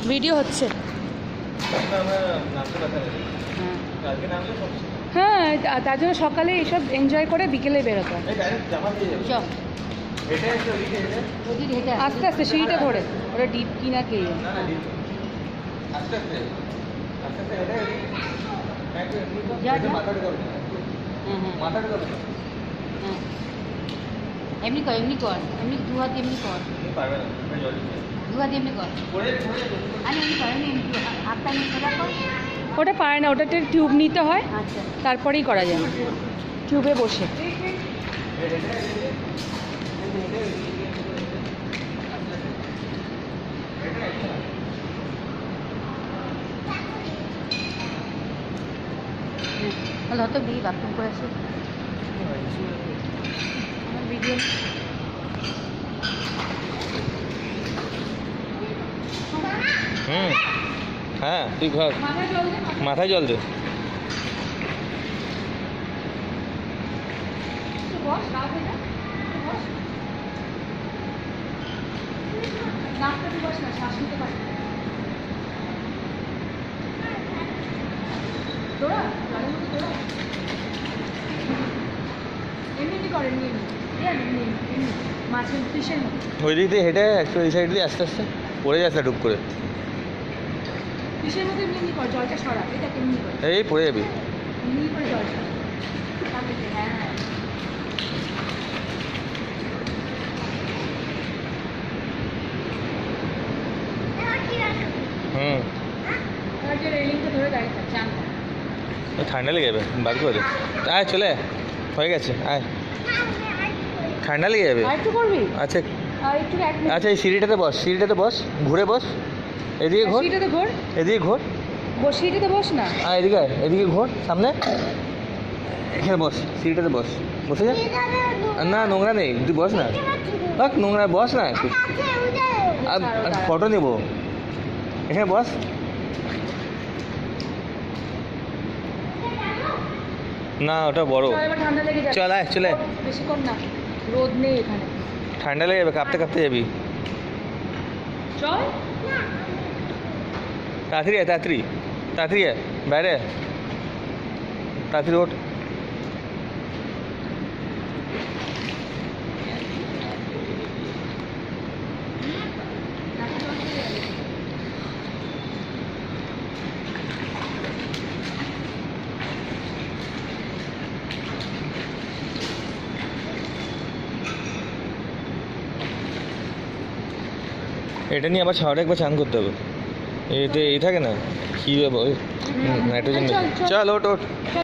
Video হচ্ছে। হ্যাঁ, তার জন্য সকালে এইসব এনজয় করে বিকেলে বেরোতে হয়। আস্তে আস্তে সিঁড়িটা ধরে, ওরা ডিপ কিনা কে এমনি কর, এমনি কর, এমনি দু হাত এমনি কর, দু হাত এমনি কর, আরে এমনি কর, এমনি হাতটা এমনি সোজা কর। ওটা পারে না, ওটাতে টিউব নিতে হয়, আচ্ছা, তারপরেই করা যায় টিউবে বসে। তাহলে হয়তো বিয়ে বাথরুম করে আসি আমার ভিডিও। হ্যাঁ তুই ঘর মাথায় জল দে। মাছের ফিশের মতো ওই দিক দিয়ে হেঁটে একটু এই সাইড দিয়ে আস্তে আস্তে পড়ে যাচ্ছে ডুব করে। ফিশের মতো এমনি কর, জলটা সরা, এটা কেমনি করে এই পড়ে যাবি। এমনি করে জল সরা। হ্যাঁ হ্যাঁ, আর যে রেলিংটা ধরে দাঁড়িয়ে থাক, চান ঠান্ডা লেগে যাবে, বার করে দে। আয় চলে আয়। হয়ে গেছে আয়, ঠান্ডা লেগে যাবে। আর একটু করবি, আচ্ছা আর একটু এক মিনিট। আচ্ছা এই সিঁড়িটাতে বস, সিঁড়িটাতে বস, ঘুরে বস, এদিকে ঘোর, সিঁড়িটাতে ঘোর, এদিকে ঘোর, সিঁড়িটাতে বস না। এদিকে আয়, এদিকে ঘোর সামনে, এখানে বস, সিঁড়িটাতে বস, বসে যা। না নোংরা নেই, তুই বস না, বাক নোংরা, বস না একটু, ফটো নেব, এখানে বস। না ওটা বড়। চল, এবার ঠান্ডা লেগে যাচ্ছে। চল আয়, চলে আয়। বেশিক্ষণ না, রোদ নেই এখানে। ঠান্ডা লেগে যাবে, কাঁপতে কাঁপতে যাবি। চল, তাড়াতাড়ি আয়, তাড়াতাড়ি তাড়াতাড়ি আয়, বাইরে আয়। তাড়াতাড়ি ওঠ। এটা নিয়ে আবার ছাওয়াটা একবার চান করতে হবে। এতে এই থাকে না কি নাইট্রোজেন। চল, চল। চল ওঠ ওঠ।